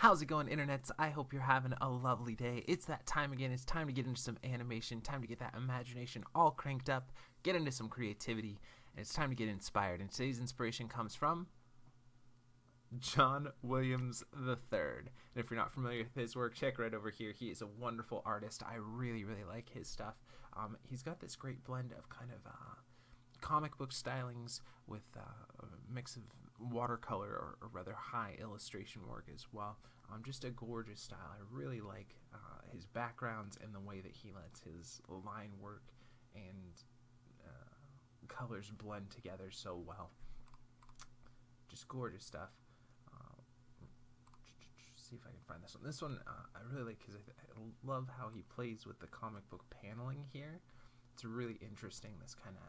How's it going, internets? I hope you're having a lovely day. It's that time again. It's time to get into some animation, time to get that imagination all cranked up, get into some creativity, and it's time to get inspired. And today's inspiration comes from John Williams III. And if you're not familiar with his work, check right over here. He is a wonderful artist. I really like his stuff. He's got this great blend of kind of comic book stylings with a mix of watercolor or rather high illustration work as well. Just a gorgeous style. I really like his backgrounds and the way that he lets his line work and colors blend together so well. Just gorgeous stuff. See if I can find this one. This one I really like because I love how he plays with the comic book paneling here. It's really interesting, this kind of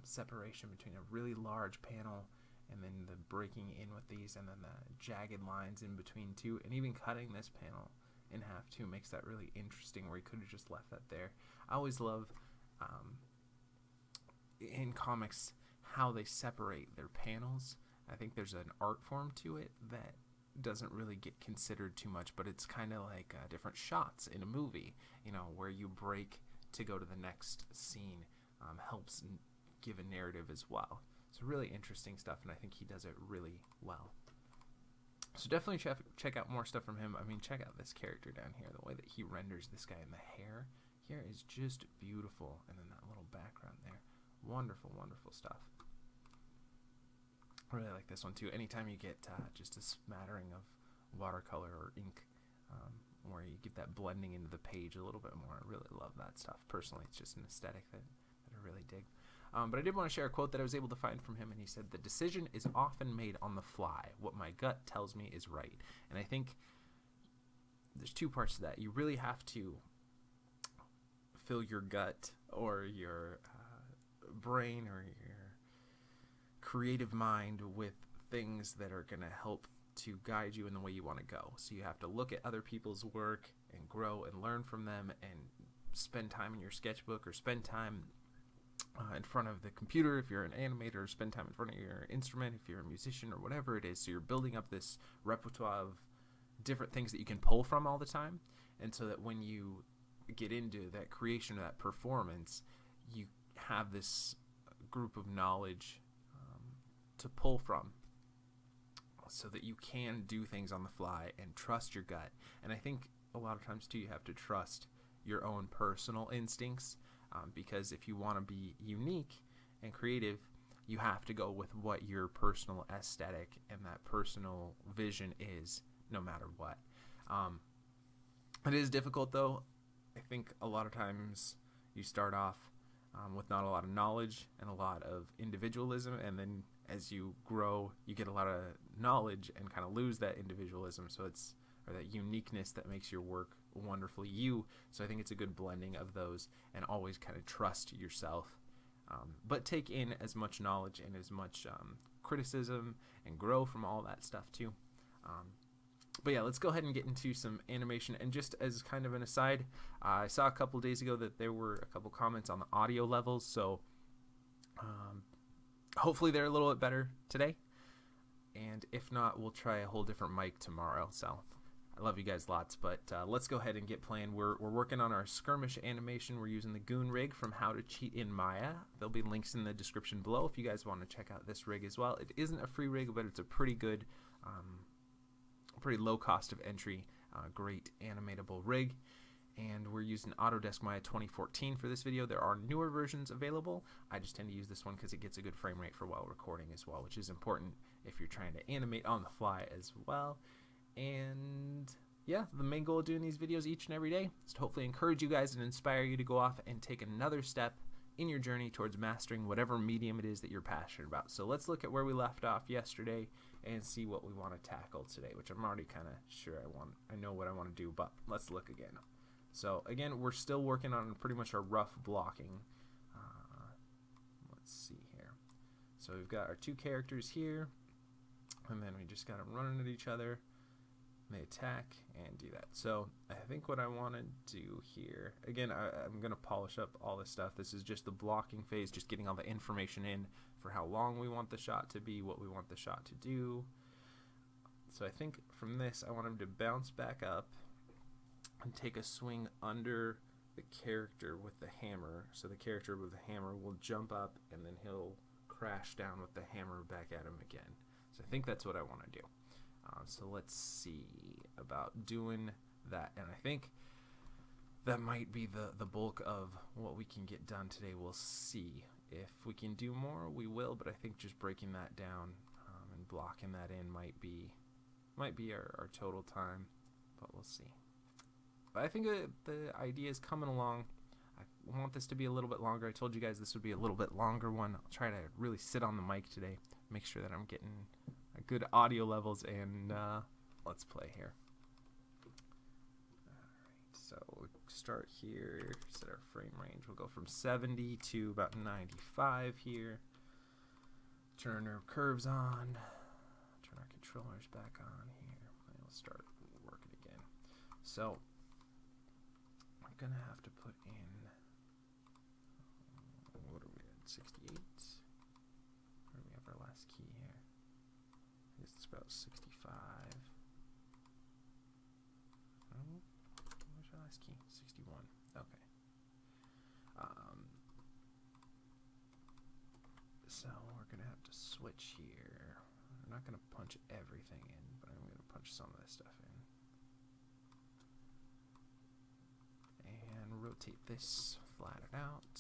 separation between a really large panel and then the breaking in with these and then the jagged lines in between too, and even cutting this panel in half too makes that really interesting, where he could have just left that there. I always love in comics how they separate their panels. I think there's an art form to it that doesn't really get considered too much, but it's kind of like different shots in a movie, you know, where you break to go to the next scene. Helps give a narrative as well. So really interesting stuff, and I think he does it really well. So definitely check out more stuff from him. I mean, check out this character down here. The way that he renders this guy in the hair here is just beautiful, and then that little background there. Wonderful stuff. I really like this one too. Anytime you get just a smattering of watercolor or ink, where you get that blending into the page a little bit more, I really love that stuff. Personally, it's just an aesthetic that I really dig. But I did want to share a quote that I was able to find from him, and he said, "The decision is often made on the fly. What my gut tells me is right." And I think there's two parts to that. You really have to fill your gut or your brain or your creative mind with things that are going to help to guide you in the way you want to go. So you have to look at other people's work and grow and learn from them, and spend time in your sketchbook, or spend time in front of the computer if you're an animator, or spend time in front of your instrument if you're a musician, or whatever it is. So you're building up this repertoire of different things that you can pull from all the time, and so that when you get into that creation or that performance, you have this group of knowledge to pull from, so that you can do things on the fly and trust your gut. And I think a lot of times too, you have to trust your own personal instincts, because if you want to be unique and creative, you have to go with what your personal aesthetic and that personal vision is, no matter what. It is difficult though. I think a lot of times you start off with not a lot of knowledge and a lot of individualism, and then as you grow, you get a lot of knowledge and kind of lose that individualism. So it's, or that uniqueness that makes your work wonderfully you. So I think it's a good blending of those, and always kind of trust yourself, but take in as much knowledge and as much criticism and grow from all that stuff too. But yeah, let's go ahead and get into some animation. And just as kind of an aside, I saw a couple days ago that there were a couple comments on the audio levels, so hopefully they're a little bit better today, and if not, we'll try a whole different mic tomorrow. So I love you guys lots, but let's go ahead and get playing. We're working on our Skirmish animation. We're using the Goon rig from How to Cheat in Maya. There'll be links in the description below if you guys want to check out this rig as well. It isn't a free rig, but it's a pretty good, pretty low cost of entry, great animatable rig. And we're using Autodesk Maya 2014 for this video. There are newer versions available. I just tend to use this one because it gets a good frame rate for while recording as well, which is important if you're trying to animate on the fly as well. And yeah, the main goal of doing these videos each and every day is to hopefully encourage you guys and inspire you to go off and take another step in your journey towards mastering whatever medium it is that you're passionate about. So let's look at where we left off yesterday and see what we want to tackle today, which I'm already kind of sure I know what I want to do, but let's look again. So again, we're still working on pretty much our rough blocking. Let's see here. So we've got our two characters here, and then we just got them running at each other. They attack and do that. So I think what I want to do here, again, I'm going to polish up all this stuff. This is just the blocking phase, just getting all the information in for how long we want the shot to be, what we want the shot to do. So I think from this, I want him to bounce back up and take a swing under the character with the hammer. So the character with the hammer will jump up, and then he'll crash down with the hammer back at him again. So I think that's what I want to do. So let's see about doing that. And I think that might be the bulk of what we can get done today. We'll see. If we can do more, we will, but I think just breaking that down and blocking that in might be our total time, but we'll see. But I think the idea is coming along. I want this to be a little bit longer. I told you guys this would be a little bit longer one. I'll try to really sit on the mic today, make sure that I'm getting good audio levels, and let's play here. So we'll start here, set our frame range. We'll go from 70 to about 95 here. Turn our curves on. Turn our controllers back on here. And we'll start working again. So I'm going to have to put in, what are we at, 68? Where do we have our last key here? I guess it's about 65. Where's our last key? 61. Okay. So we're going to have to switch here. I'm not going to punch everything in, but I'm going to punch some of this stuff in. And rotate this, flatten it out.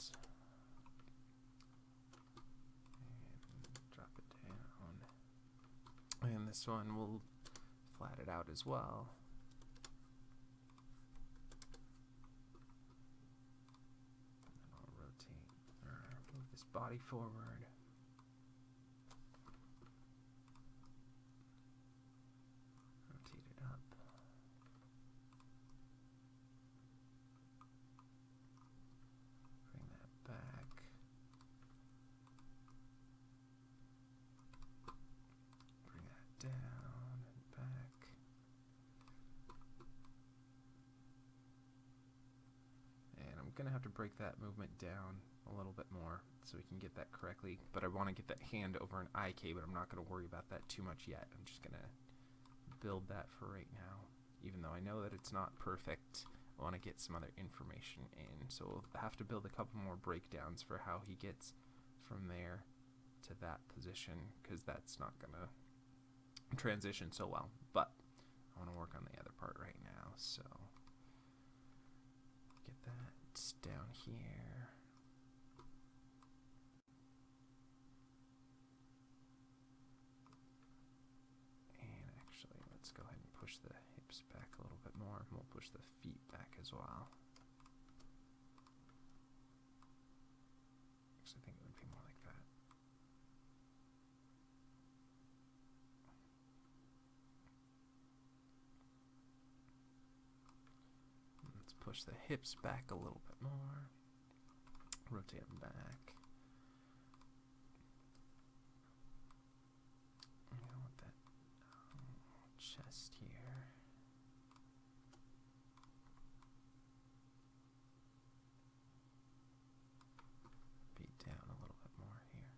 And drop it down. And this one will flat it out as well. Move this body forward. Rotate it up. Bring that back. Bring that down and back. And I'm going to have to break that movement down a little bit more so we can get that correctly, but I want to get that hand over an IK, but I'm not going to worry about that too much yet. I'm just going to build that for right now, even though I know that it's not perfect. I want to get some other information in, so we'll have to build a couple more breakdowns for how he gets from there to that position, because that's not going to transition so well, but I want to work on the other part right now. So get that down here. Let's go ahead and push the hips back a little bit more, and we'll push the feet back as well. Actually, I think it would be more like that. Let's push the hips back a little bit more. Rotate them back. Chest here. Beat down a little bit more here.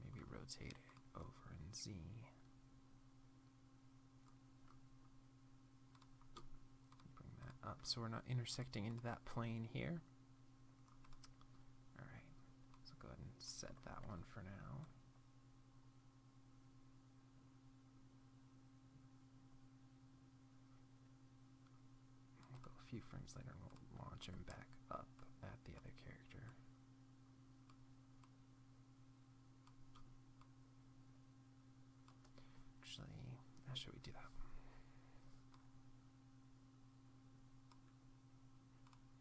Maybe rotate it over in Z. Bring that up so we're not intersecting into that plane here. Alright, so go ahead and set that one for now. Few frames later, and we'll launch him back up at the other character. Actually, how should we do that?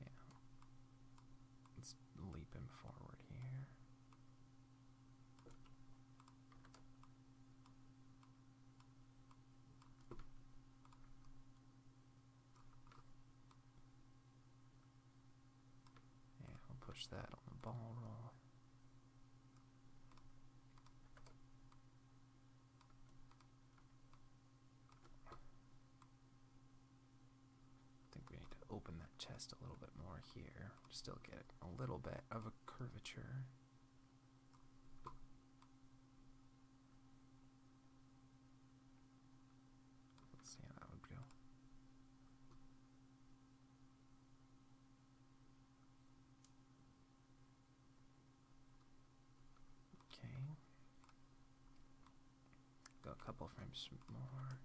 Yeah. Let's leap him forward here. Push that on the ball roll. I think we need to open that chest a little bit more here. Still get a little bit of a curvature. a couple frames more.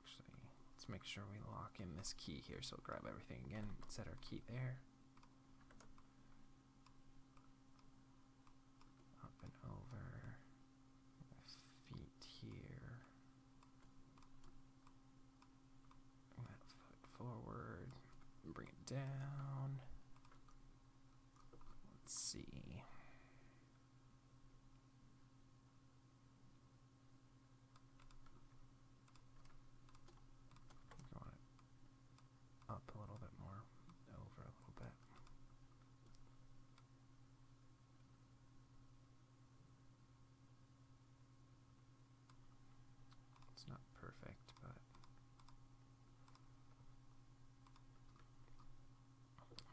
Actually, let's make sure we lock in this key here. So we'll grab everything again, set our key there. Up and over. Feet here. Bring that foot forward. Bring it down. Let's see. Up a little bit more, over a little bit. It's not perfect, but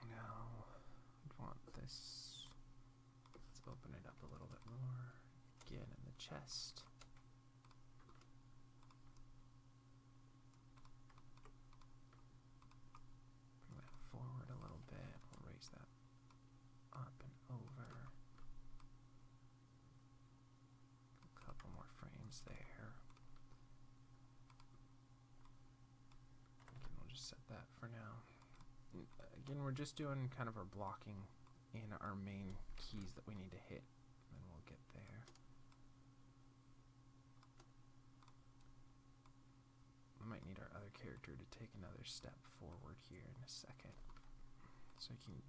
now I want this. Let's open it up a little bit more. Again, in the chest. Forward a little bit, we'll raise that up and over. A couple more frames there. Again, we'll just set that for now. Again, we're just doing kind of our blocking in our main keys that we need to hit, and we'll get there. We might need our other character to take another step forward here in a second, so you can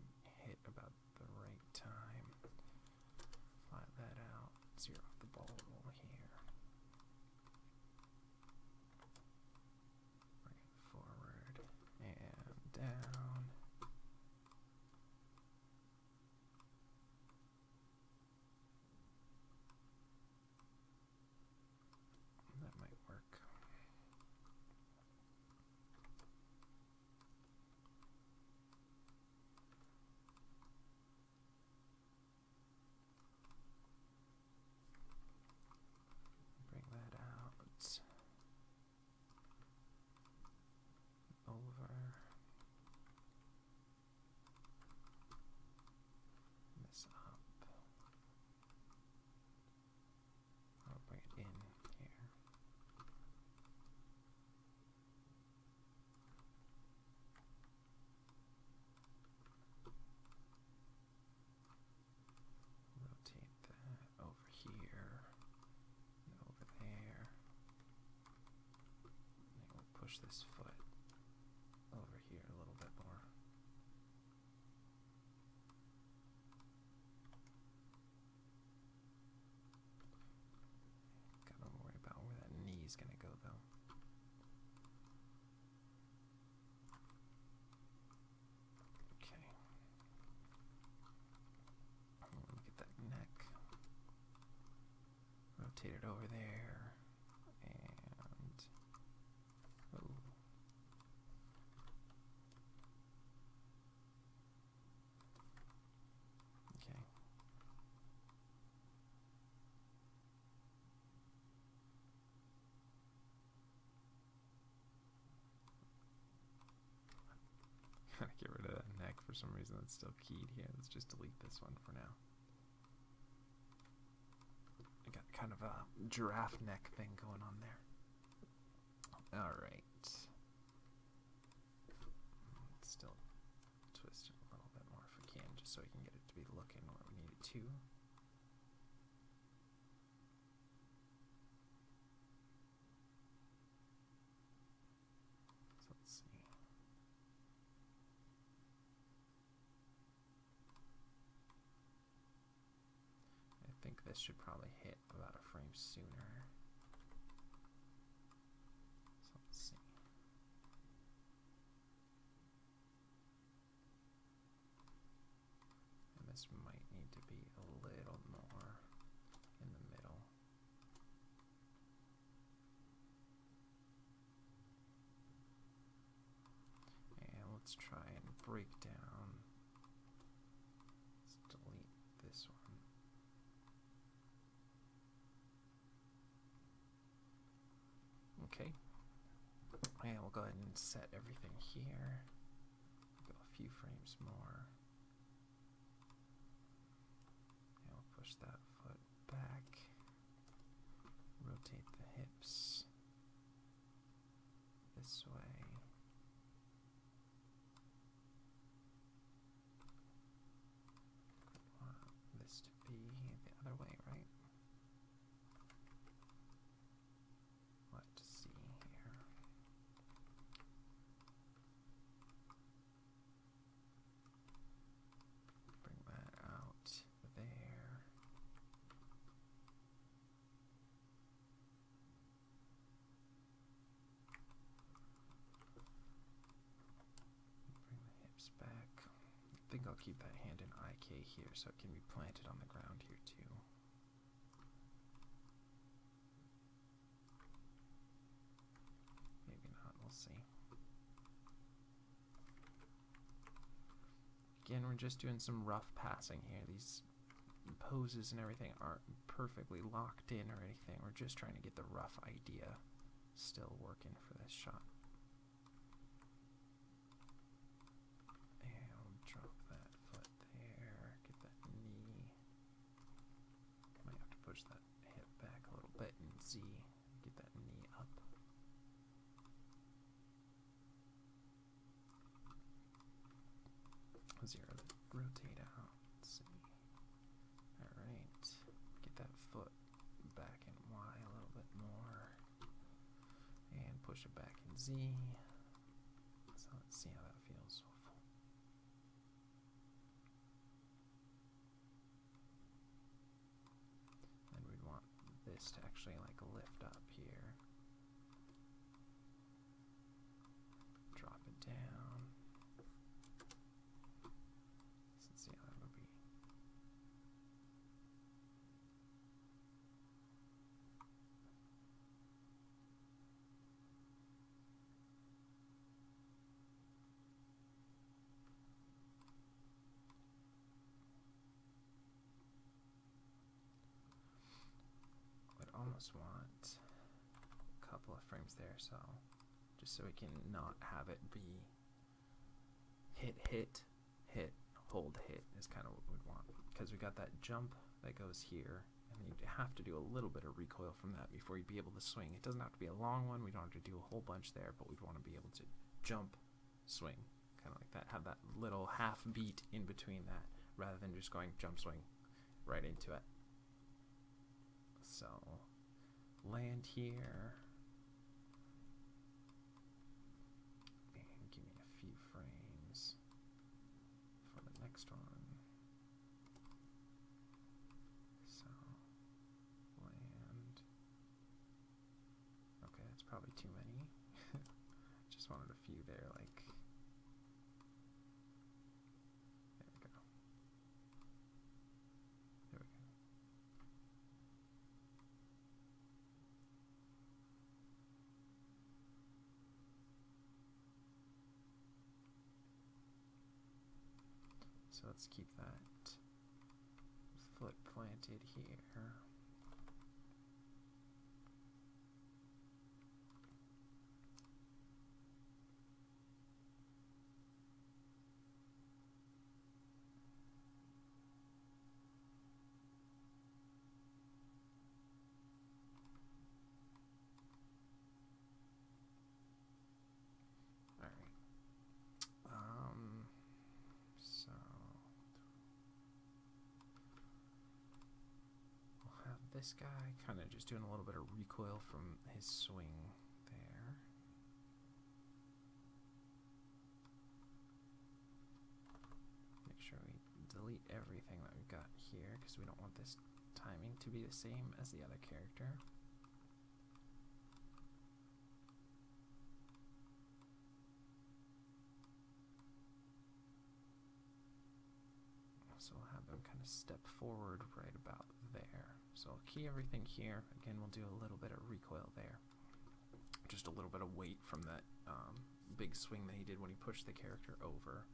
hit about the right time. Flat that out, zero off the ball roll here. Bring it forward and down. That might work. Bring that out. Over. This up. I'll bring it in here. Rotate that over here and over there. And we'll push this foot over here a little bit more. Gotta worry about where that knee's gonna go though. Okay. Let me get that neck. Rotate it over there. And oh. Okay. Gotta get rid of that neck for some reason. That's still keyed here. Let's just delete this one for now. I got kind of a giraffe neck thing going on there. Alright. Still twist it a little bit more if we can, just so we can get it to be looking where we need it to. So let's see. I think this should probably hit about a frame sooner. So let's see. And this might need to be a little more in the middle. And let's try and break down. Let's delete this one. Okay, and we'll go ahead and set everything here. Go a few frames more. And we'll push that foot back. keep that hand in IK here so it can be planted on the ground here too. Maybe not, we'll see. Again, we're just doing some rough passing here. These poses and everything aren't perfectly locked in or anything. We're just trying to get the rough idea still working for this shot. And we'll drop that foot there, get that knee. Might have to push that hip back a little bit and Z, get that knee up. Zero, rotate out, let's see. Alright, get that foot back in Y a little bit more. And push it back in Z. So let's see how that feels. And we'd want this to actually like lift up here. Drop it down. Let's see how that would be. I'd almost want a couple of frames there, so just so we can not have it be hit, hit, hit, hold, hit is kind of what we'd want, because we got that jump that goes here, and you have to do a little bit of recoil from that before you'd be able to swing. It doesn't have to be a long one, we don't have to do a whole bunch there, but we'd want to be able to jump, swing, kind of like that, have that little half beat in between that, rather than just going jump, swing right into it. So land here and give me a few frames for the next one. So land. Okay, that's probably too many. Just wanted a few there, like there we go. There we go. So let's keep that foot planted here. This guy kind of just doing a little bit of recoil from his swing there. Make sure we delete everything that we've got here, because we don't want this timing to be the same as the other character. So we'll have him kind of step forward right about there. So I'll key everything here. Again, we'll do a little bit of recoil there. Just a little bit of weight from that big swing that he did when he pushed the character over.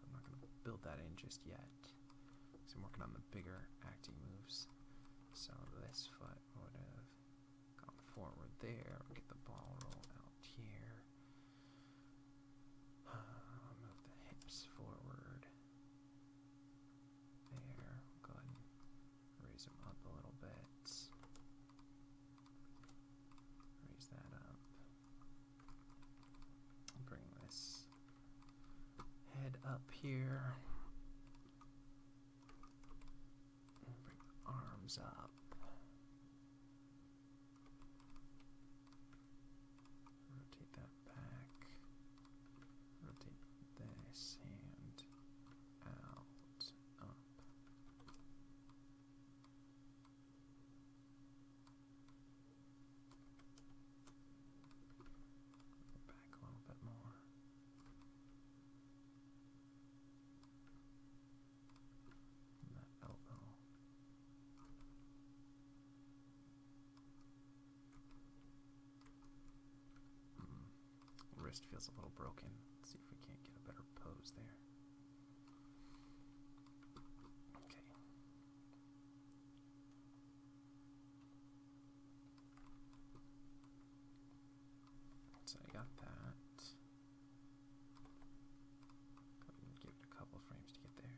I'm not going to build that in just yet, because I'm working on the bigger acting moves. So this foot would have gone forward there. We'll get the ball roll out here. Move the hips forward. There. Go ahead and raise them up a little bit. Raise that up. Bring this head up here. Bring the arms up. Rotate that back. Rotate this hand out, up. Back a little bit more. wrist feels a little broken. Let's see if we can't get a better pose there. Okay. So I got that. Give it a couple frames to get there.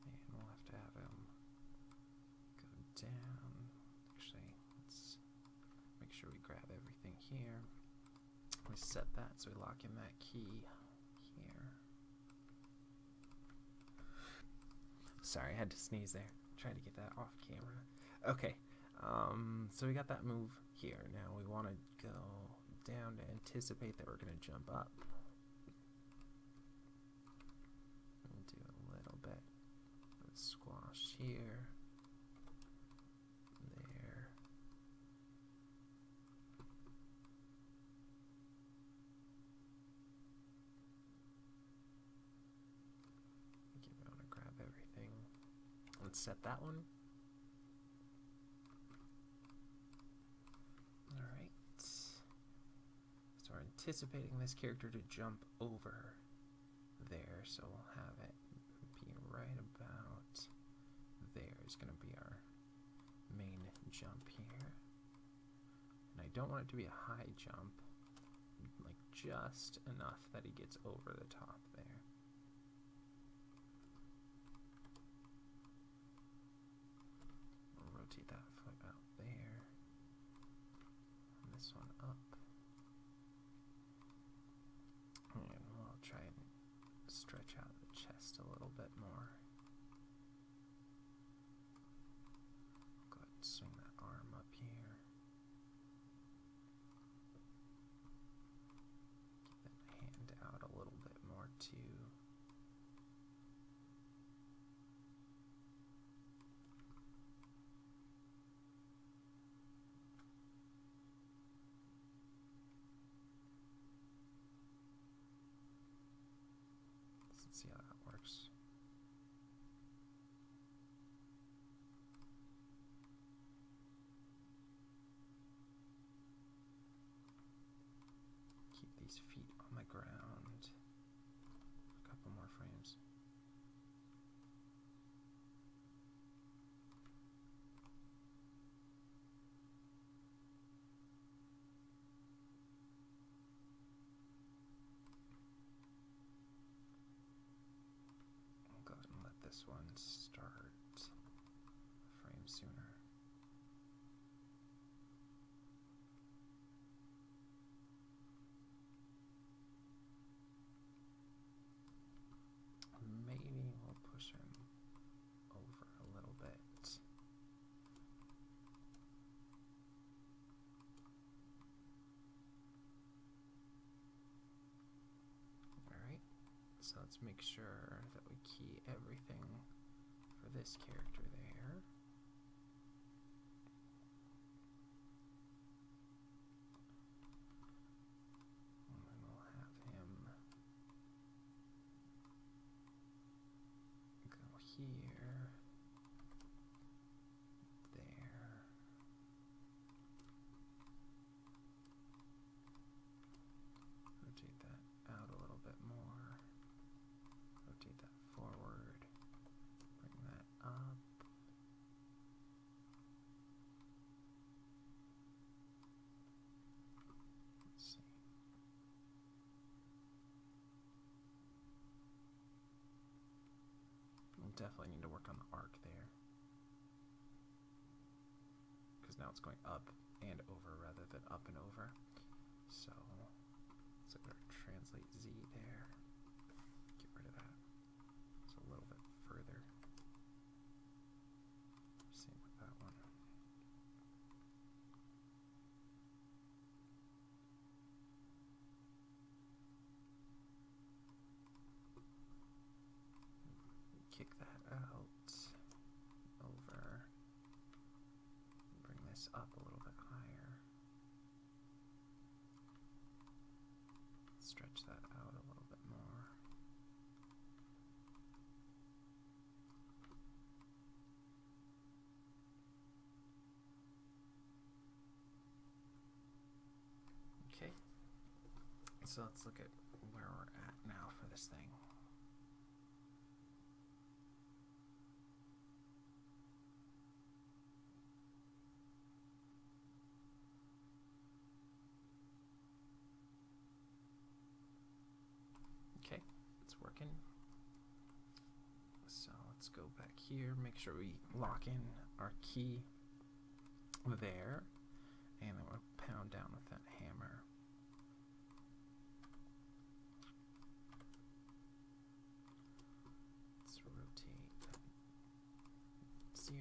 And we'll have to have him go down. Actually, let's make sure we grab everything here. We set that so we lock in that key here. Sorry, I had to sneeze there. Try to get that off camera. Okay, so we got that move here. Now we want to go down to anticipate that we're going to jump up. And do a little bit of squash here. There. Okay, we want to grab everything. Let's set that one. Alright. So we're anticipating this character to jump over there, so we'll have it be right about there is going to be our main jump here. And I don't want it to be a high jump, like just enough that he gets over the top there. We'll rotate that foot out there. And this one up. And we'll try and stretch out the chest a little bit more. Go ahead and swing that arm up here. Get that hand out a little bit more too. Let's see how that works. Keep these feet on the ground. A couple more frames. I'll go ahead and let this one start a frame sooner. Maybe we'll push him over a little bit. Alright, so let's make sure that we key everything for this character there. And then we'll have him go here, there. Rotate that out a little bit more. Rotate that forward. Bring that up. Let's see. We'll definitely need to work on the arc there, because now it's going up and over rather than up and over. So let's look at our translate Z there. Get rid of that. It's a little bit further. Same with that one. Kick that out over. this up a little bit higher. Stretch that out a little bit more. Okay, so let's look at where we're at now for this thing. Okay, it's working. So let's go back here, make sure we lock in our key there, and then we'll pound down with that hammer. Let's rotate that 0,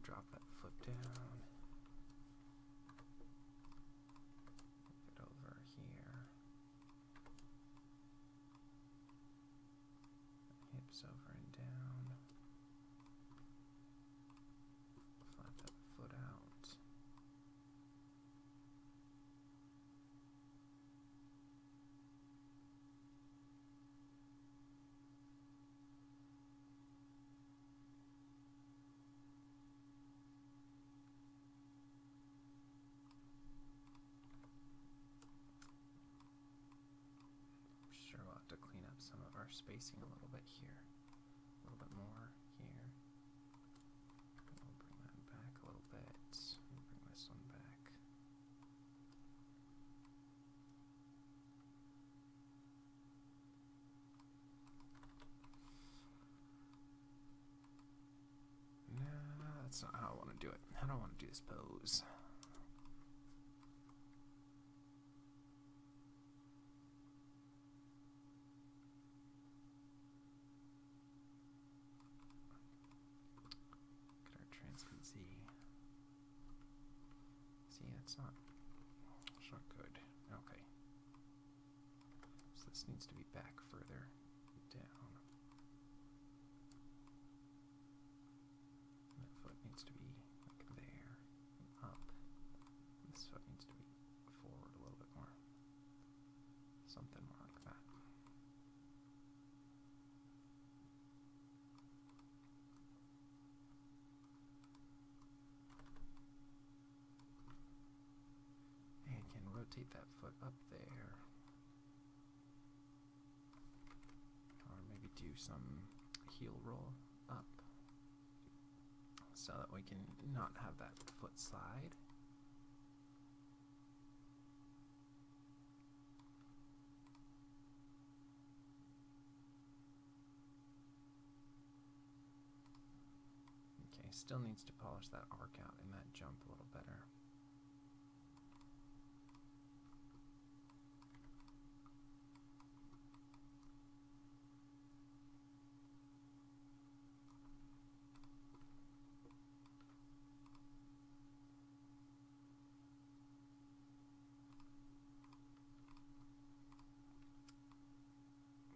drop that foot down. Move it over here. Hips over and down. Flat that foot out. Sure, we'll have to clean up some of our spacing a little bit here. A little bit more here. We'll bring that back a little bit. We'll bring this one back. No, that's not how I want to do it. I don't want to do this pose. Z. See, it's not good. Okay. So this needs to be back further down. That foot needs to be like there, and up. This foot needs to be forward a little bit more. Something more like that. Rotate that foot up there, or maybe do some heel roll up so that we can not have that foot slide. Okay, still needs to polish that arc out in that jump a little better.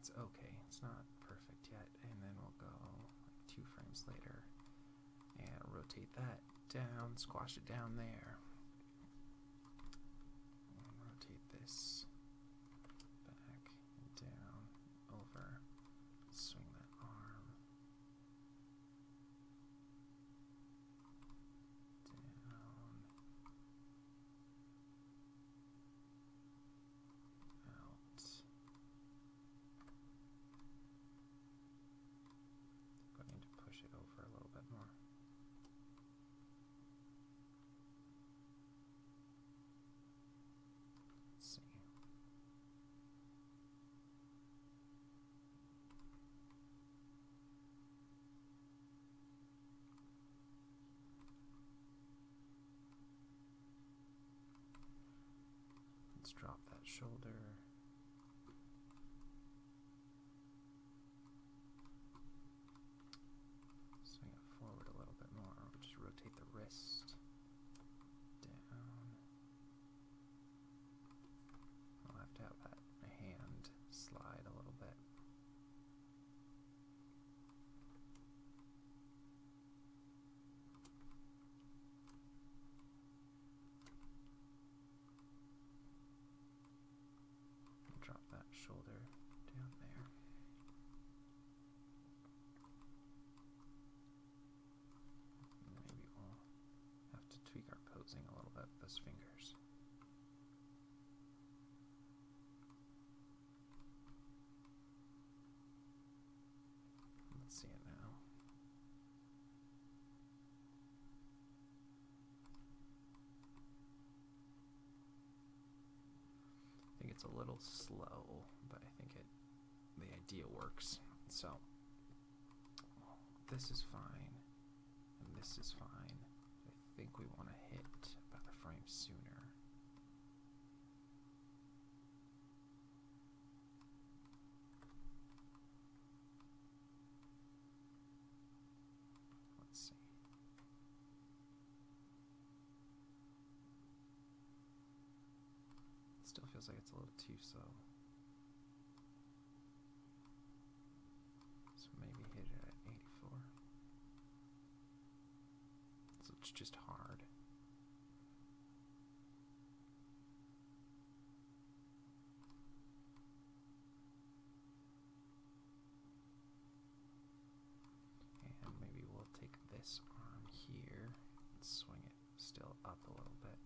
It's okay, it's not perfect yet, and then we'll go like 2 frames later and rotate that down, squash it down there, and rotate this back and down, over, swing that arm, down, out. Going to push it over a little bit more. Let's see. Let's drop that shoulder. Swing it forward a little bit more. We'll just rotate the wrist down. I'll have to have that hand slide a little bit. confusing a little bit with those fingers. Let's see it now. I think it's a little slow, but I think the idea works. So this is fine, and this is fine. I think we want to hit about a frame sooner. Let's see. It still feels like it's a little too slow. So maybe hit it at 84. So it's just hard. And maybe we'll take this arm here and swing it still up a little bit.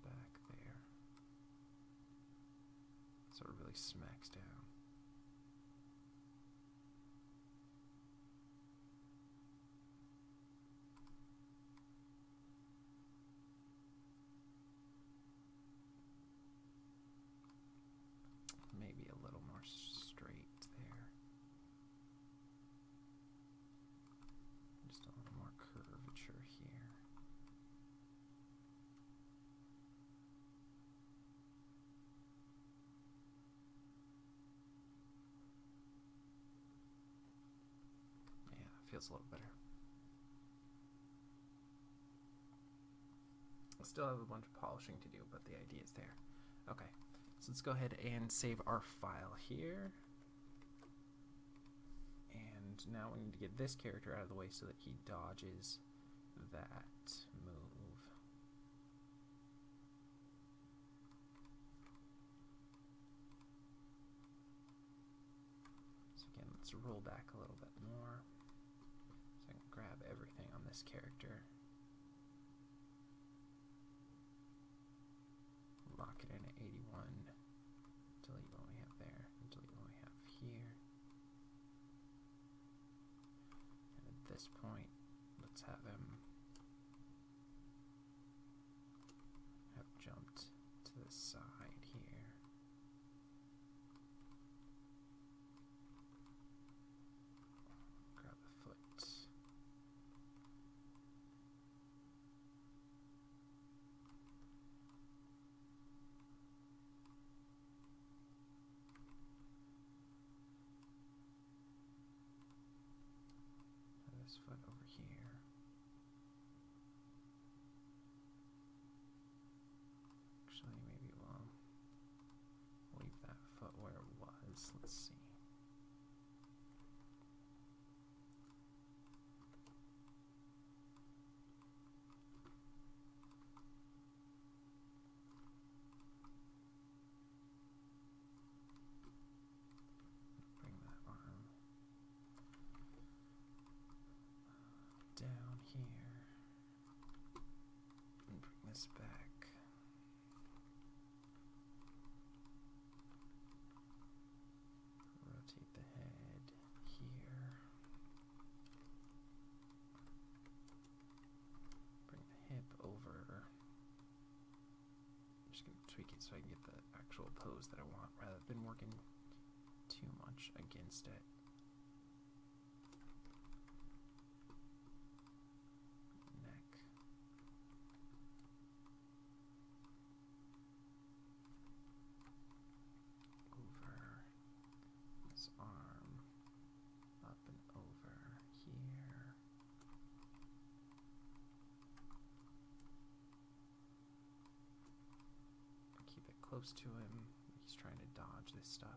Back there. So it really smacks down. Maybe a little more straight there. Just a little more curvature here. Yeah, it feels a little better. I still have a bunch of polishing to do, but the idea is there. Okay. So let's go ahead and save our file here. And now we need to get this character out of the way so that he dodges that move. So again, let's roll back a little bit more. So I can grab everything on this character. Lock it in at 81 until you only have there, until you only have here. And at this point, let's have him have jumped to the side here. Grab the foot. This foot over here. Actually, maybe we'll leave that foot where it was. Let's see. Bring that arm down here and bring this back. Rotate the head here. Bring the hip over. I'm just going to tweak it so I can get the actual pose that I want rather than working too much against it. Arm up and over here. Keep it close to him. He's trying to dodge this stuff.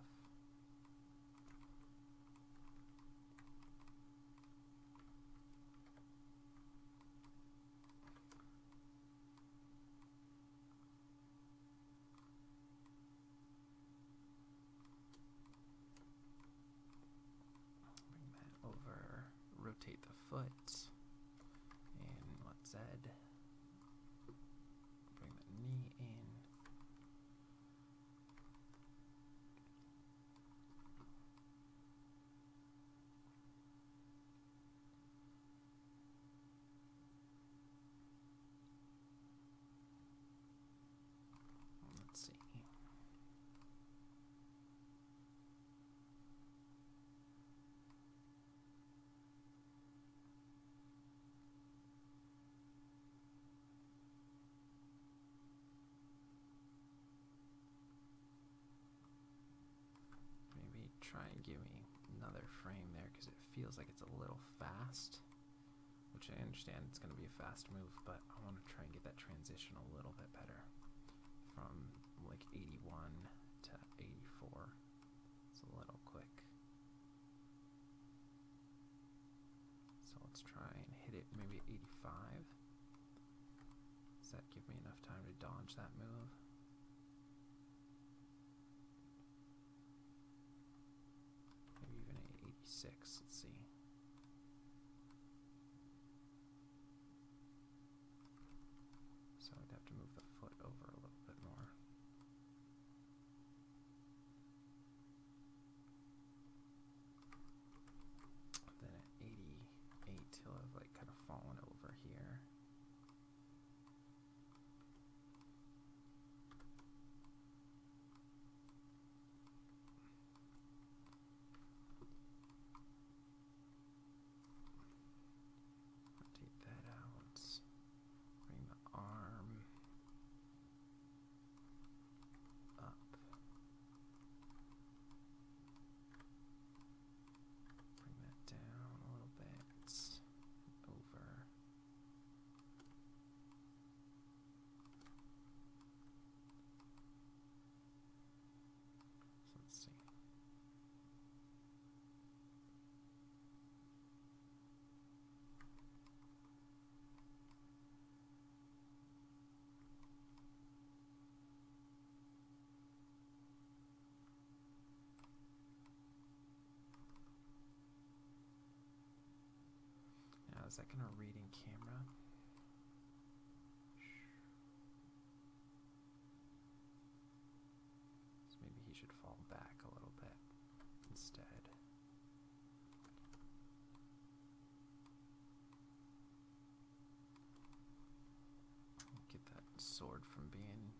Rotate the foot in what Z. give me another frame there because it feels like it's a little fast, which I understand it's going to be a fast move, but I want to try and get that transition a little bit better from like 81 to 84. It's a little quick. So let's try and hit it maybe at 85. Does that give me enough time to dodge that move? Maybe even at 86, let's see. So I'd have to move the foot over a little bit more. Then at 88, he'll have like kind of fallen over here. Rotate that out. Bring the arm up. Bring that down a little bit. Over. So let's see. Now, is that going to read in camera? So maybe he should fall back a little bit instead. Get that sword from being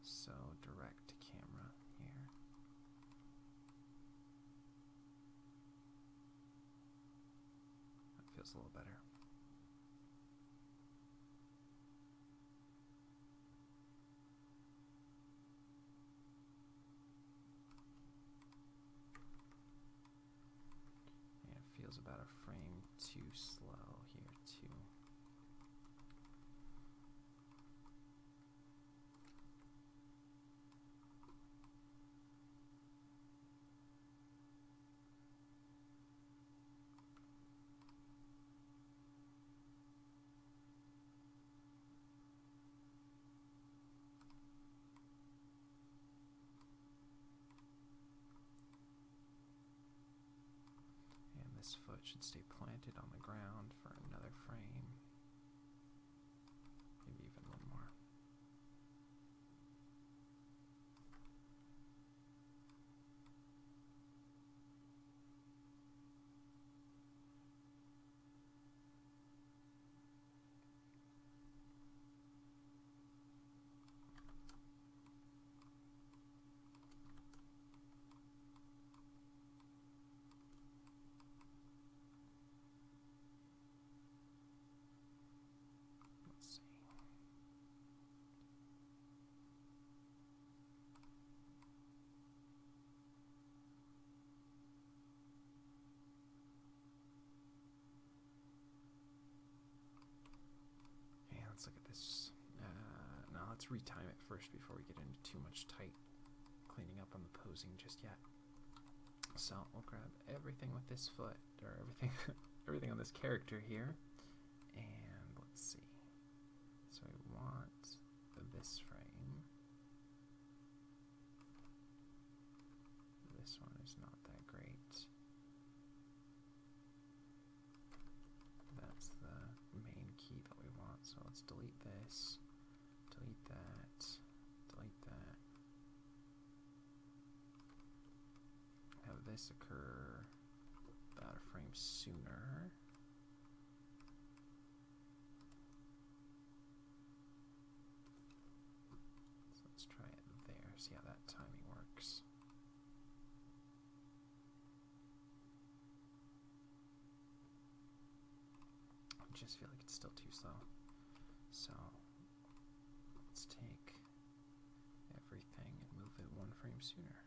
so direct to camera here. That feels a little better. And it feels about a frame too slow here too. And this foot should stay planted on the ground for another frame. Maybe even one more. Let's see. Okay, let's look at this. Now let's retime it first before we get into too much tight cleaning up on the posing just yet. So we'll grab everything with this foot, or everything on this character here, and let's see. So I want this frame. This one is not that great. That's the main key that we want. So let's delete this, delete that, delete that. Have this occur about a frame sooner. So let's try it there, see how that timing works. I just feel like it's still too slow. So let's take everything and move it one frame sooner.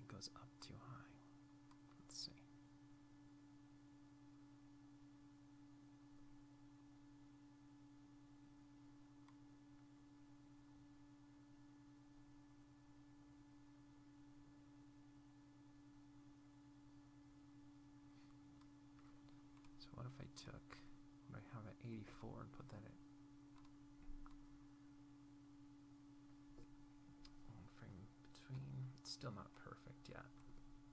it goes up too high. Let's see. So what if I took what I have at 84 and put that at one frame between? It's still not perfect yet.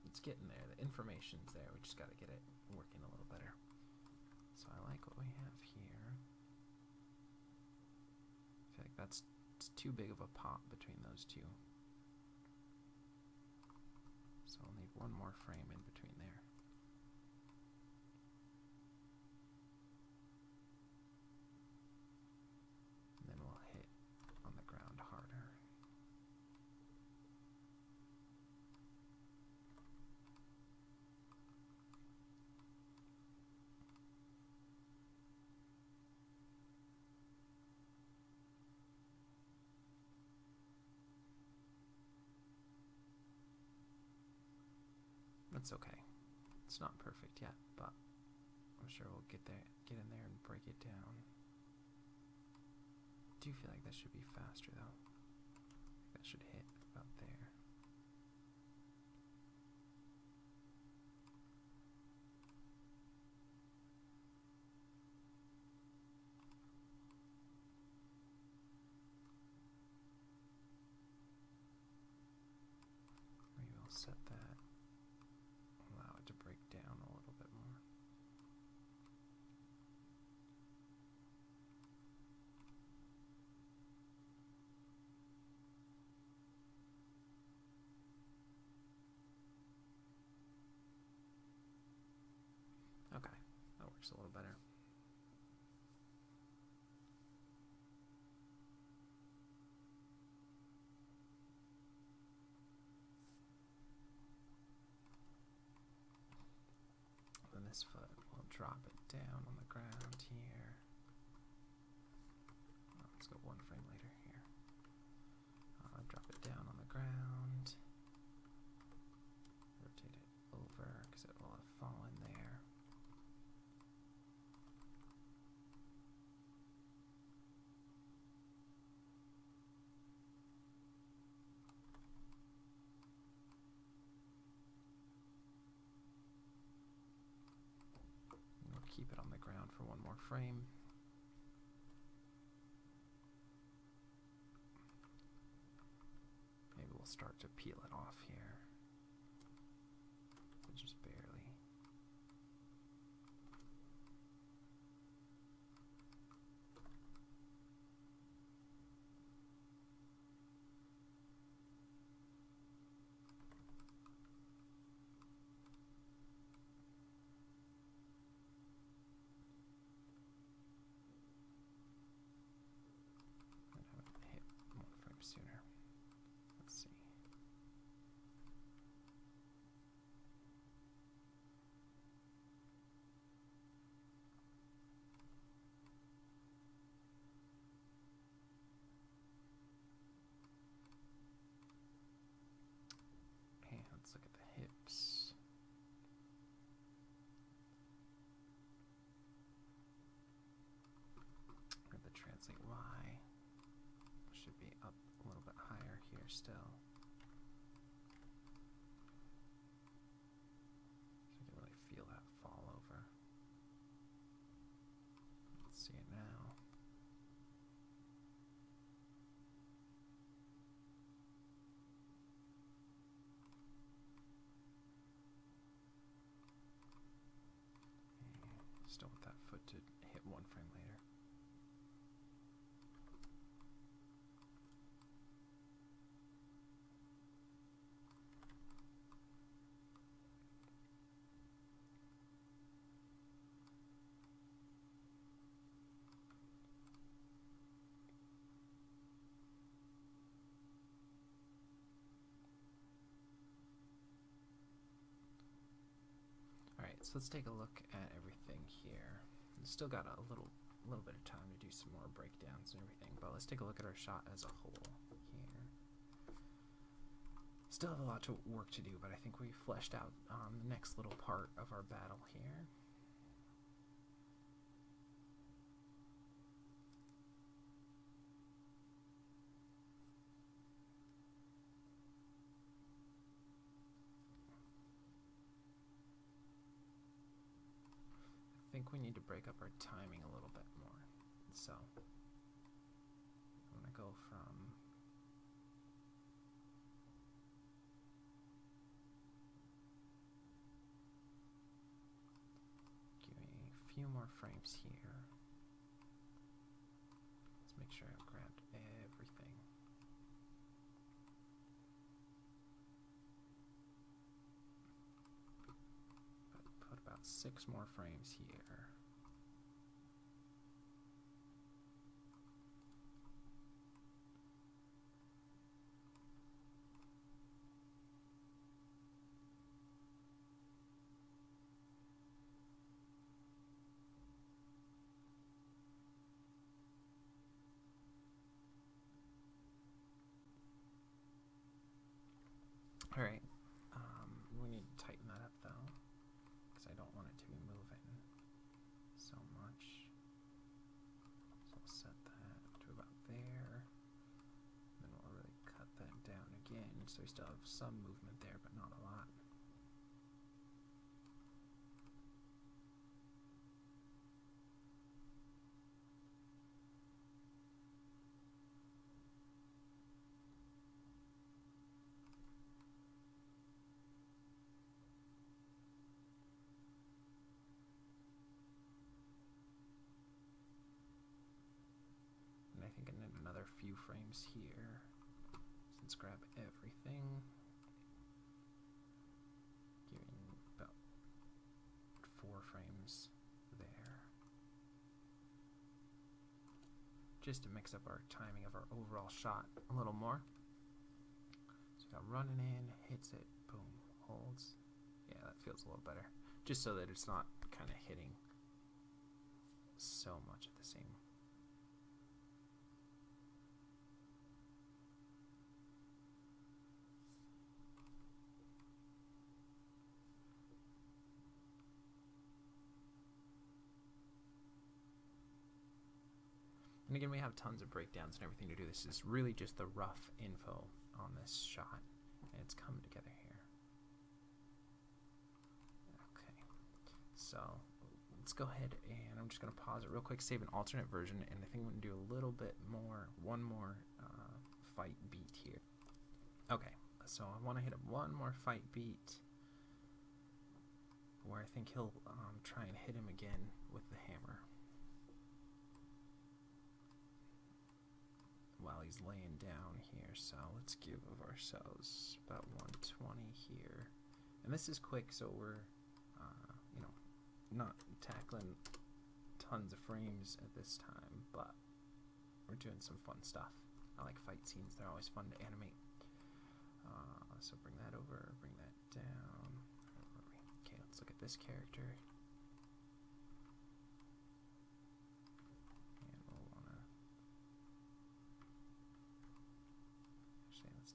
It's getting there. The information's there. We just got to get it working a little better. So I like what we have here. I feel like it's too big of a pop between those two. So I'll need one more frame in between there. And then we'll hit on the ground harder. That's okay. It's not perfect yet, but I'm sure we'll get in there and break it down. I do feel like that should be faster though. That should hit about there. Maybe we'll set that. Allow it to break down a little bit more. Okay, that works a little better. Then this foot, we'll drop it down on the ground here. Let's go one frame later here. Drop it down on the ground. Rotate it over because it will have fallen there. Keep it on the ground for one more frame. Maybe we'll start to peel it off here, but just barely. Sooner. Let's see. And let's look at the hips. We're going to translate Y. Should be up a little bit higher here still. So you can really feel that fall over. Let's see it now. And still want that foot to hit one frame later. So let's take a look at everything here. We've still got a little bit of time to do some more breakdowns and everything, but let's take a look at our shot as a whole here. still have a lot of work to do, but I think we fleshed out the next little part of our battle here. I think we need to break up our timing a little bit more. So I'm going to go from give me a few more frames here. Let's make sure I've grabbed everything. Put about 6 more frames here. Alright, we need to tighten that up though, because I don't want it to be moving so much. So I'll set that to about there, and then we'll really cut that down again, so we still have some movement there, but not a lot. I think I need another few frames here. So let's grab everything. Giving about 4 frames there. Just to mix up our timing of our overall shot a little more. So we got running in, hits it, boom, holds. Yeah, that feels a little better. Just so that it's not kind of hitting so much at the same. And again, we have tons of breakdowns and everything to do. This is really just the rough info on this shot, and it's coming together here. Okay, so let's go ahead and I'm just going to pause it real quick, save an alternate version, and I think I'm going to do a little bit more, one more fight beat here. Okay, so I want to hit one more fight beat where I think he'll try and hit him again with the hammer. While he's laying down here, so let's give ourselves about 120 here, and this is quick, so we're you know, not tackling tons of frames at this time, but we're doing some fun stuff. I like fight scenes; they're always fun to animate. So bring that over, bring that down. Okay, let's look at this character.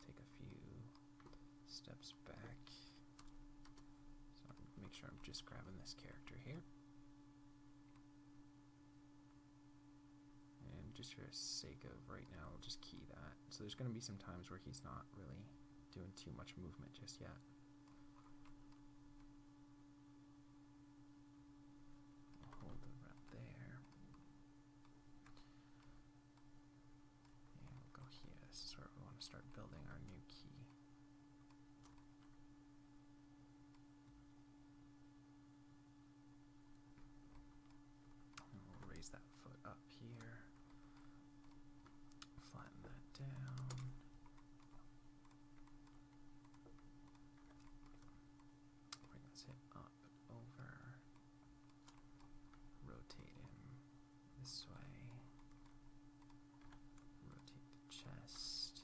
Take a few steps back. So make sure I'm just grabbing this character here. And just for the sake of right now, I'll just key that. So there's going to be some times where he's not really doing too much movement just yet. I'll hold it right there. And we'll go here. This is where we want to start building our new key. And we'll raise that foot up here. Flatten that down. Bring this hip up and over. Rotate him this way. Rotate the chest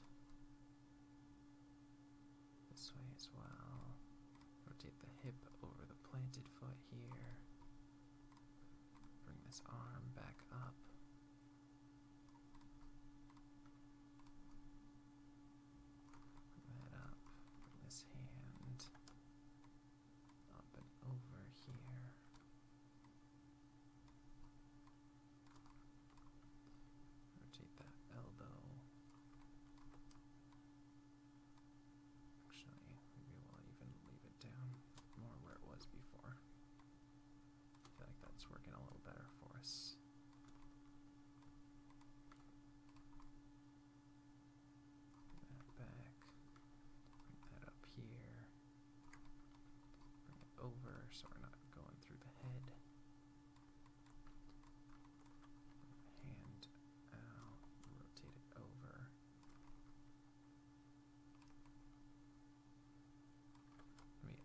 this way as well. Rotate the hip over the planted foot here. Bring this arm back up. Bring that up. Bring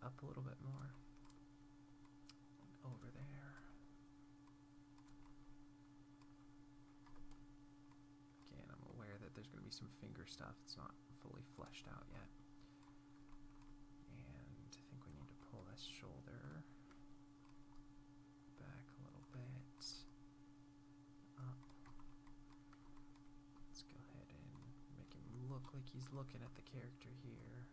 up a little bit more. Over there. Again, I'm aware that there's going to be some finger stuff. It's not fully fleshed out yet. And I think we need to pull this shoulder back a little bit. Up. Let's go ahead and make him look like he's looking at the character here.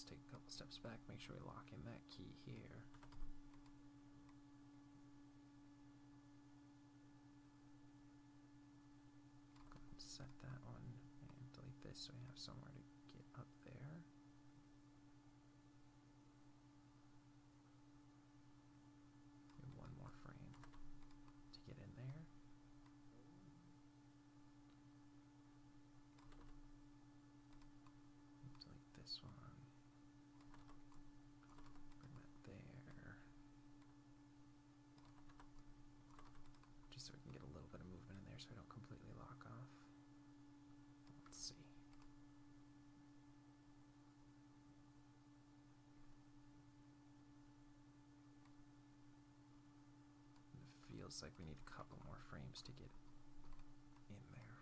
Take a couple steps back, make sure we lock in that key here. Go ahead and set that one and delete this so we have somewhere to get up there. And one more frame to get in there. Delete this one. So we can get a little bit of movement in there so we don't completely lock off. Let's see. It feels like we need a couple more frames to get in there.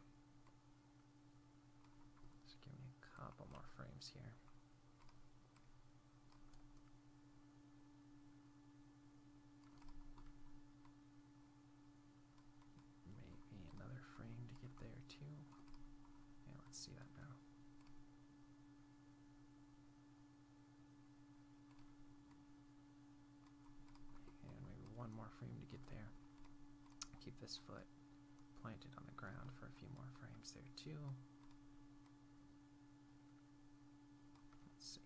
Just give me a couple more frames here. There too. Yeah, let's see that now. And maybe one more frame to get there. Keep this foot planted on the ground for a few more frames there too. Let's see.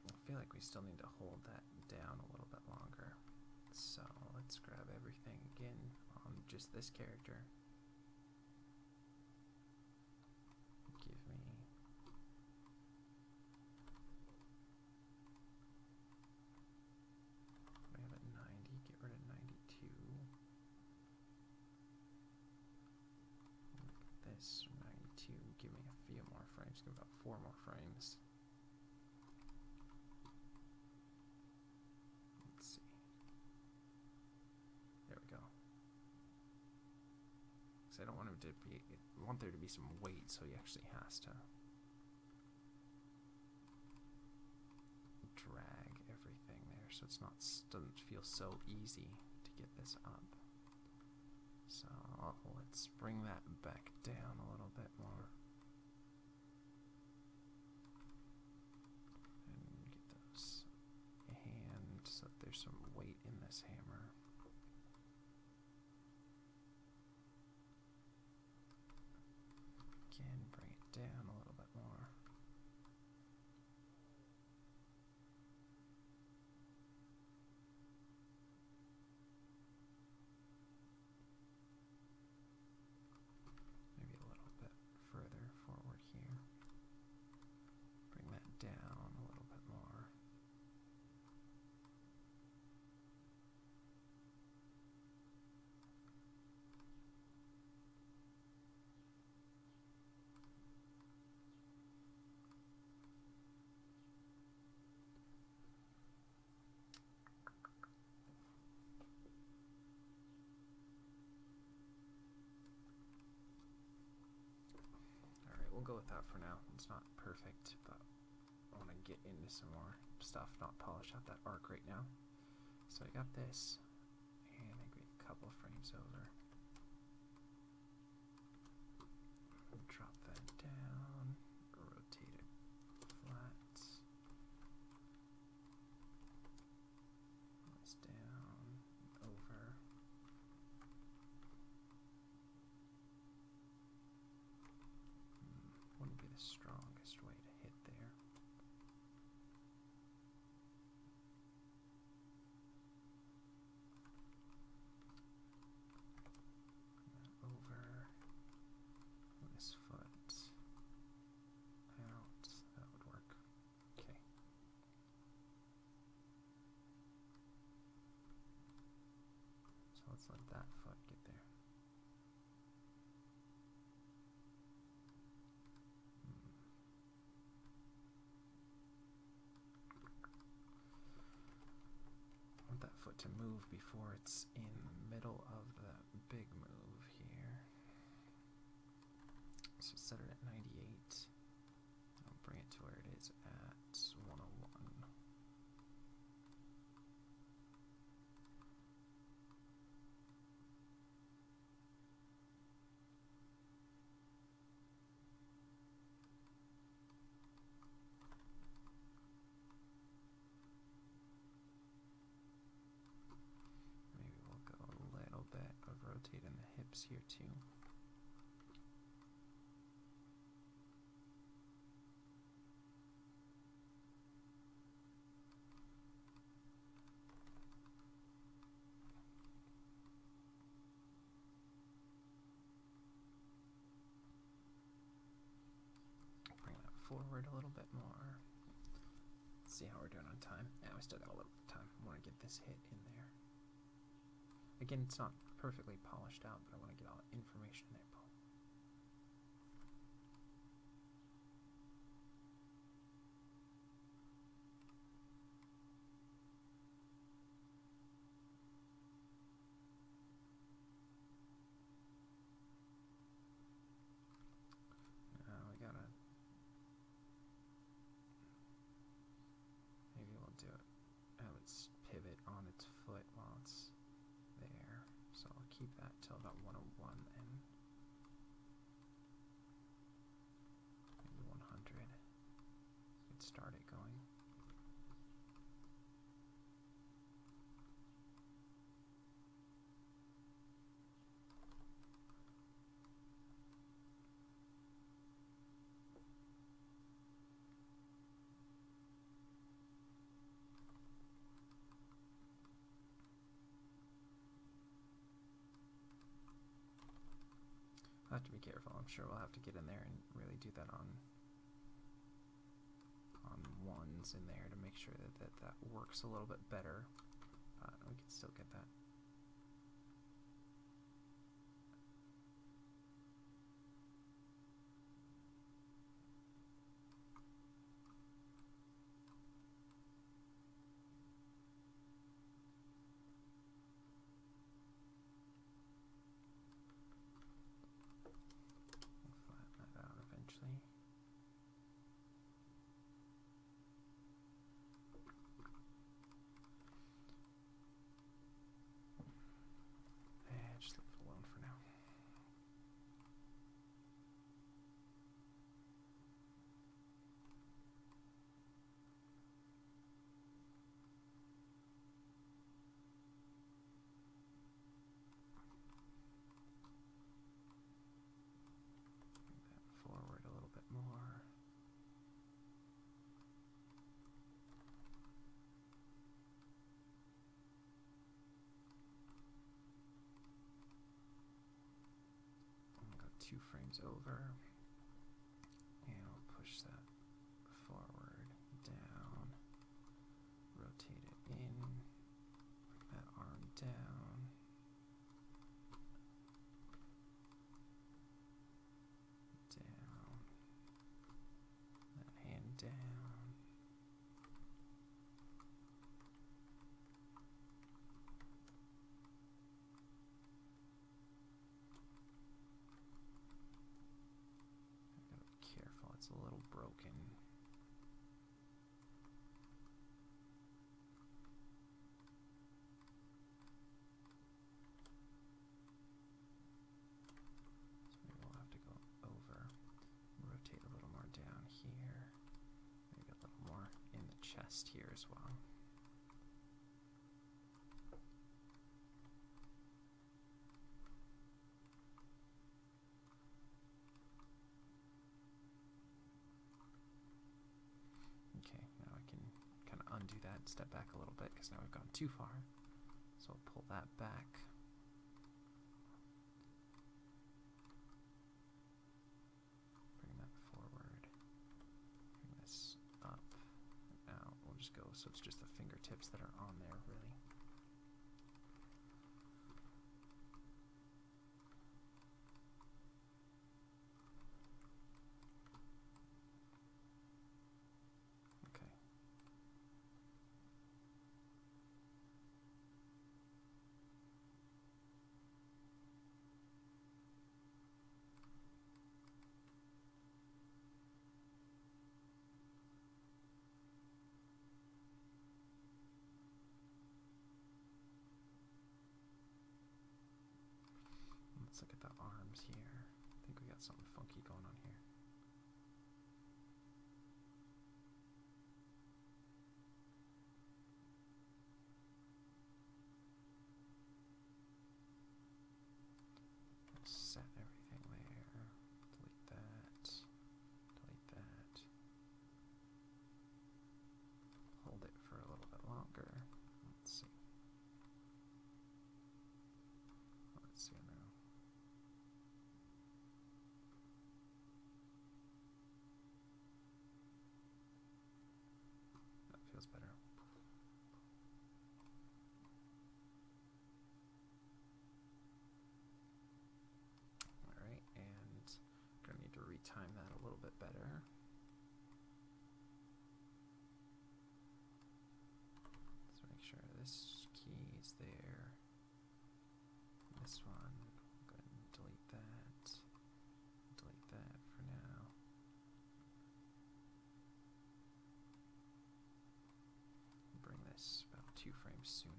I feel like we still need to hold that down a little bit longer. So let's grab everything again on just this character. Give me I have at 90, get rid of 92. Look at this, 92, give me a few more frames, give about 4 more frames. I don't want him to be, I want there to be some weight, so he actually has to drag everything there, so it's not, doesn't feel so easy to get this up. So let's bring that back down a little bit more. And get those hands so that there's some weight in this hammer. Again, bring it down a little bit more. Maybe a little bit further forward here. Bring that down a little bit more. We'll go with that for now. It's not perfect, but want to get into some more stuff, not polish out that arc right now. So I got this, and I go a couple frames over. Drop that down, rotate it flat. This down, over. Wouldn't be the strongest way to hit there. Over this foot out, that would work. Okay. So let's let that foot get there. I want that foot to move before it's in the middle of the big move here. So set it at 98. I'll bring it to where it is at 101. Maybe we'll go a little bit of rotating the hips here too. Bring that forward a little bit more. Let's see how we're doing on time. Yeah, we still got a little bit of time. I want to get this hit in there. Again, it's not perfectly polished out, but I want to get all the information there, Paul. We gotta... Maybe we'll do it. Have it pivot on its foot while it's there. So I'll keep that till about 101 and maybe 100. Let's start it going. I'll have to be careful. I'm sure we'll have to get in there and really do that on ones in there to make sure that works a little bit better. We can still get that. Flatten that out eventually. Just leave it alone for now. Bring that forward a little bit more. Go 2 frames over, and I'll push that forward, down, rotate it in, bring that arm down, down, that hand down. Careful, it's a little broken. chest here as well. Okay, now I can kind of undo that and step back a little bit because now we've gone too far. So I'll pull that back. Bring that forward. Bring this up. Now we'll just go so it's just the fingertips that are on there, really. Let's look at the arms here. I think we got something funky going on here. Set everything there. Delete that. Delete that. Hold it for a little bit longer. Let's see. Let's see now. That feels better. Alright, and gonna need to retime that a little bit better. Let's make sure this key is there. This one, go ahead and delete that. Delete that for now. Bring this about 2 frames sooner.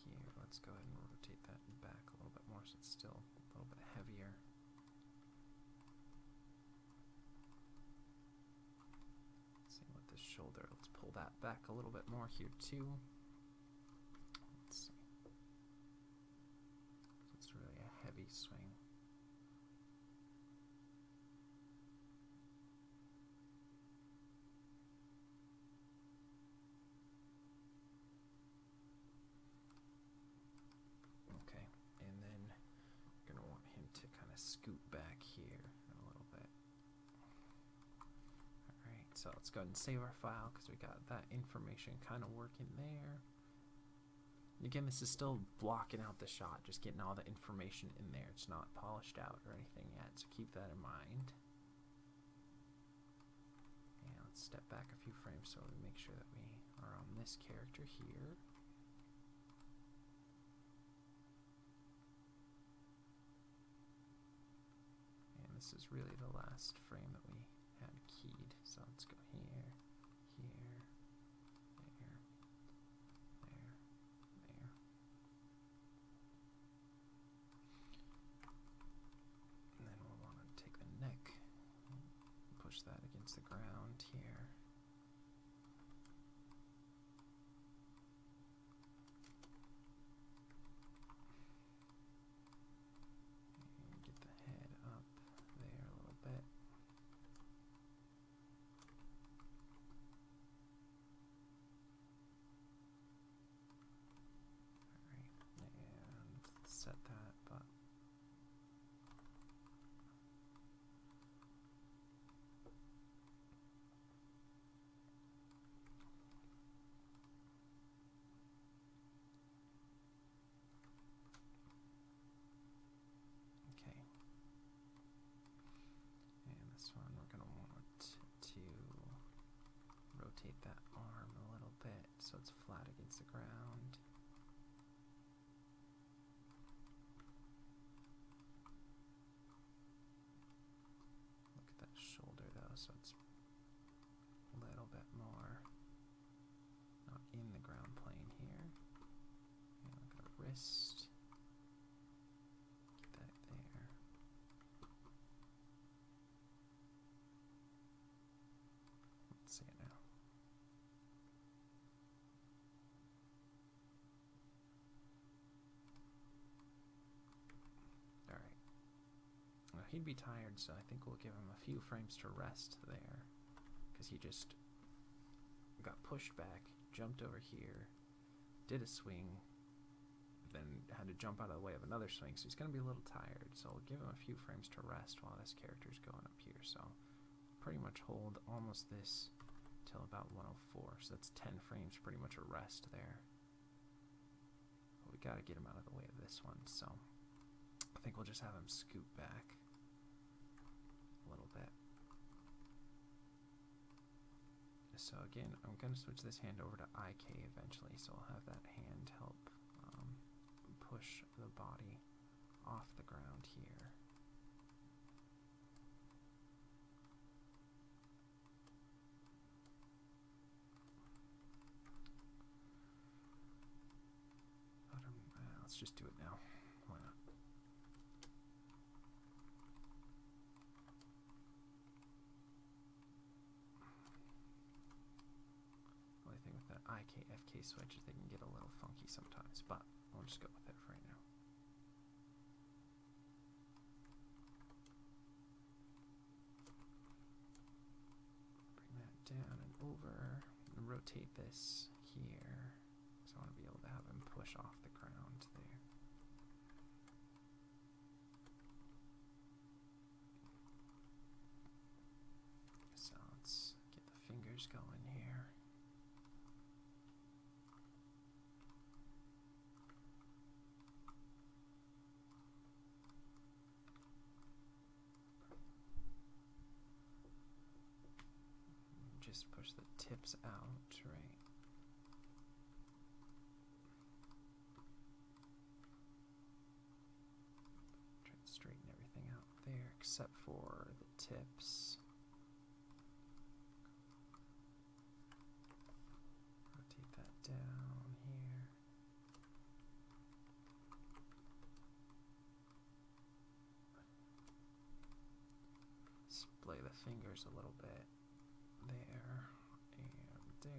Here, let's go ahead and rotate that back a little bit more so it's still a little bit heavier. Same with this shoulder. Let's pull that back a little bit more here too. Let's see. It's really a heavy swing. Scoot back here a little bit. Alright, so let's go ahead and save our file because we got that information kind of working there. And again, this is still blocking out the shot, just getting all the information in there. It's not polished out or anything yet, so keep that in mind. And let's step back a few frames so we make sure that we are on this character here. This is really the last frame that we had keyed. So let's go here, here, there, there, there. And then we'll want to take the neck, push that against the ground here. he'd be tired, so I think we'll give him a few frames to rest there, because he just got pushed back, jumped over here, did a swing, then had to jump out of the way of another swing, so he's going to be a little tired, so we'll give him a few frames to rest while this character's going up here. So pretty much hold almost this till about 104, so that's 10 frames, pretty much a rest there. But we got to get him out of the way of this one, so I think we'll just have him scoot back a little bit. So again, I'm going to switch this hand over to IK eventually, so I'll have that hand help push the body off the ground here. Let's just do it now. Why not? Only thing with that IK FK switch is they can get a little funky sometimes, but we'll just go with it for right now. Bring that down and over, and rotate this here. So I want to be able to have him push off the ground there. So let's get the fingers going here. Just push the tips out, right? Try to straighten everything out there except for the tips. Rotate that down here. Splay the fingers a little bit. There and there.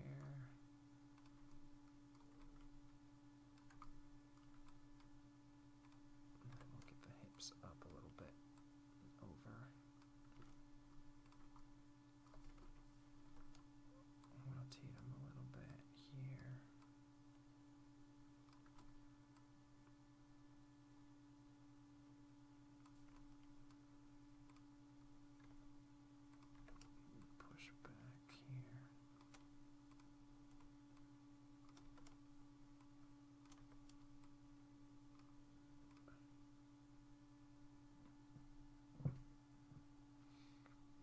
And then we'll get the hips up a little bit over. Rotate them a little bit here. Push back here.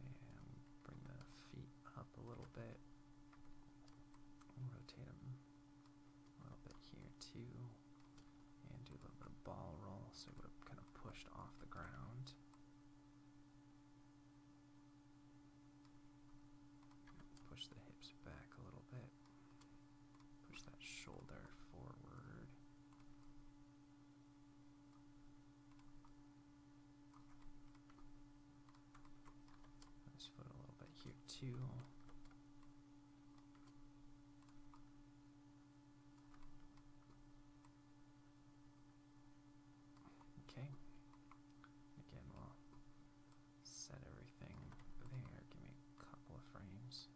And bring the feet up a little bit. Rotate them a little bit here too. And do a little bit of ball roll so it would have kind of pushed off the ground. Push the hips back a little bit. Push that shoulder forward. This foot a little bit here too. Okay. Again, we'll set everything there. Give me a couple of frames.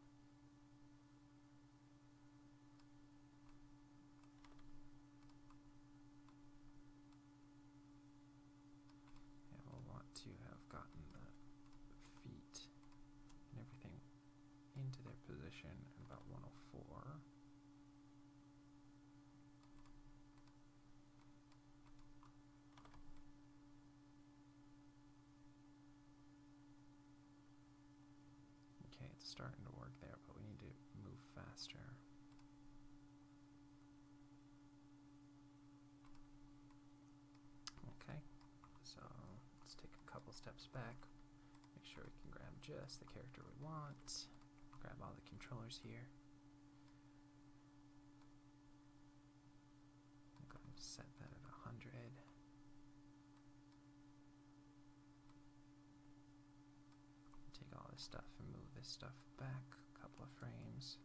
And we'll want to have gotten the feet and everything into their position at about 104. Okay, it's starting to work there, but we need to move faster. Okay, so let's take a couple steps back. Make sure we can grab just the character we want. Grab all the controllers here. I'm going to set that at 100. Take all this stuff and move this stuff back a couple of frames.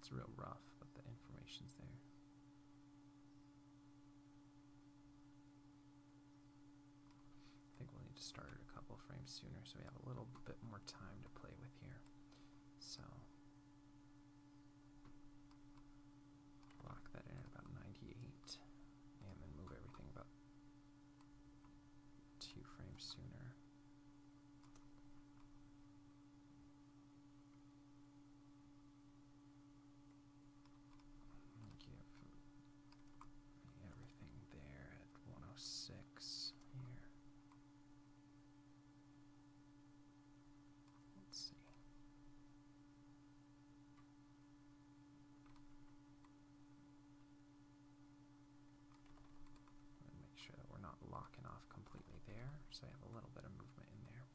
It's real rough, but the information's there. I think we'll need to start it a couple frames sooner so we have a little bit more time to play with here. So lock that in at about 98 and then move everything about 2 frames sooner. Give everything there at 106 here. Let's see. And make sure that we're not locking off completely there, so I have a little bit of movement in there.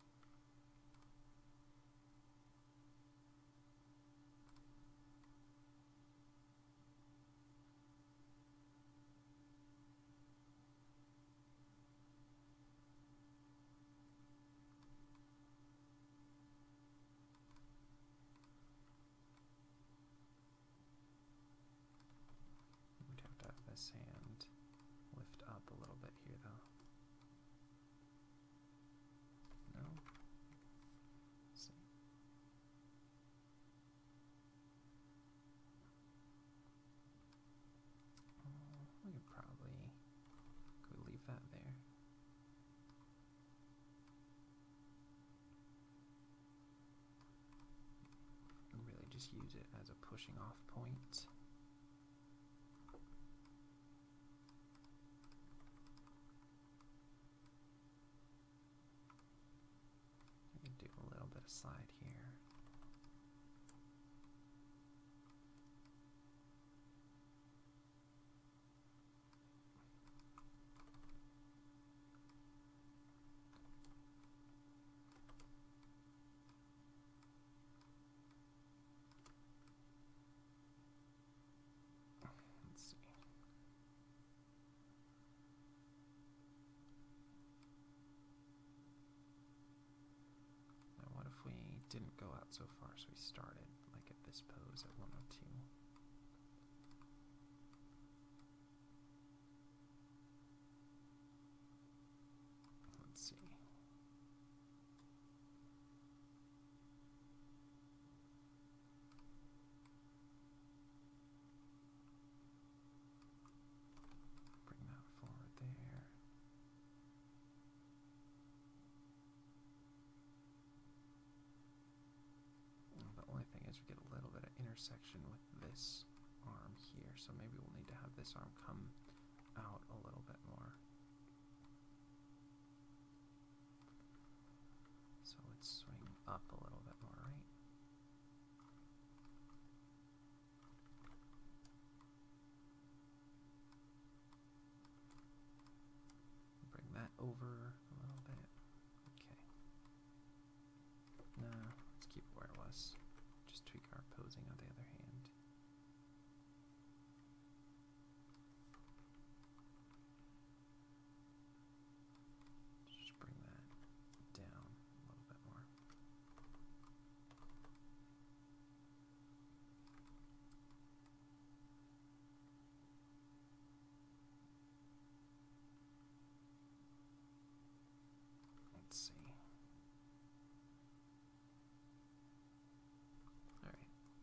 We'd have to have this hand lift up a little bit here, though. No? Let's see. We could probably, could we leave that there? And really just use it as a pushing off point. We can do a little bit of slide here. Let's see. Now what if we didn't go out so far, so we started like at this pose at 102? Let's see. Bring that forward there. The only thing is we get a little bit of intersection with this arm here, so maybe we'll need to have this arm come out a little bit more. So let's swing up a little bit more, right? Bring that over a little bit. Okay. Nah, let's keep it where it was. Just tweak our posing on the other hand. Just bring that down a little bit more. Let's see. Alright,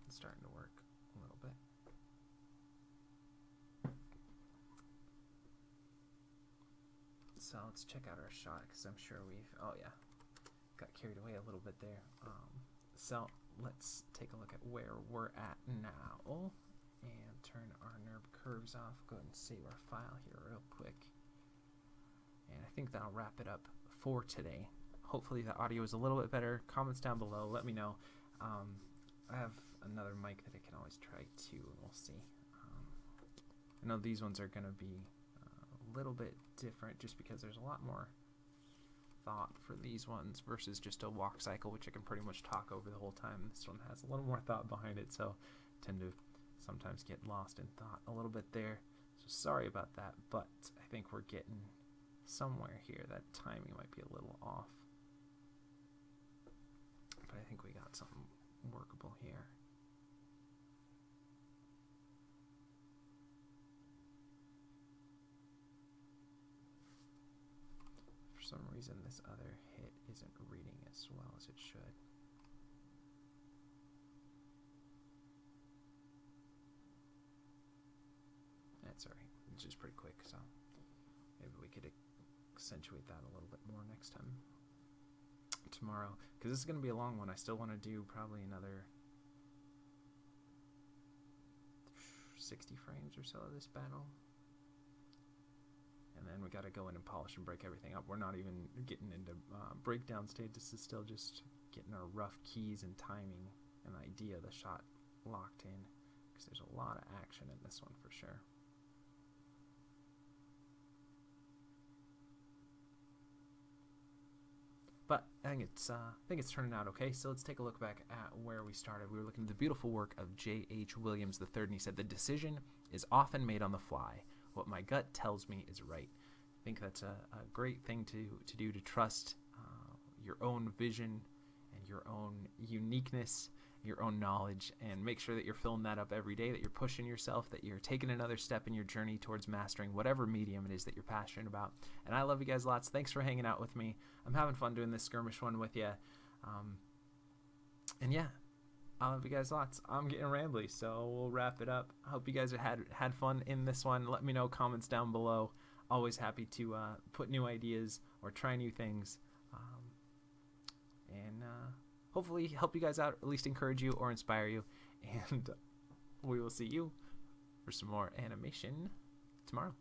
it's starting to work a little bit. So let's check out our shot, because I'm sure we've, oh yeah, got carried away a little bit there. So let's take a look at where we're at now and turn our NURB curves off. Go ahead and save our file here real quick. And I think that'll wrap it up for today. Hopefully the audio is a little bit better. Comments down below, let me know. I have another mic that I can always try too, and we'll see. I know these ones are going to be a little bit different just because there's a lot more thought for these ones versus just a walk cycle, which I can pretty much talk over the whole time. This one has a little more thought behind it, so I tend to sometimes get lost in thought a little bit there. So sorry about that, but I think we're getting somewhere here. That timing might be a little off, but I think we got something workable here. some reason this other hit isn't reading as well as it should. That's alright. It's just pretty quick, so maybe we could accentuate that a little bit more next time. Tomorrow, because this is going to be a long one. I still want to do probably another 60 frames or so of this battle. And then we got to go in and polish and break everything up. We're not even getting into breakdown stage. This is still just getting our rough keys and timing and the idea of the shot locked in, because there's a lot of action in this one for sure. But I think it's turning out okay. So let's take a look back at where we started. We were looking at the beautiful work of J.H. Williams III, and he said, "The decision is often made on the fly. What my gut tells me is right." I think that's a great thing to do, to trust your own vision and your own uniqueness, your own knowledge, and make sure that you're filling that up every day, that you're pushing yourself, that you're taking another step in your journey towards mastering whatever medium it is that you're passionate about. And I love you guys lots. Thanks for hanging out with me. I'm having fun doing this skirmish one with you. And yeah, I love you guys lots. I'm getting rambly, so we'll wrap it up. I hope you guys had fun in this one. Let me know, comments down below. Always happy to put new ideas or try new things. And hopefully help you guys out, at least encourage you or inspire you. And we will see you for some more animation tomorrow.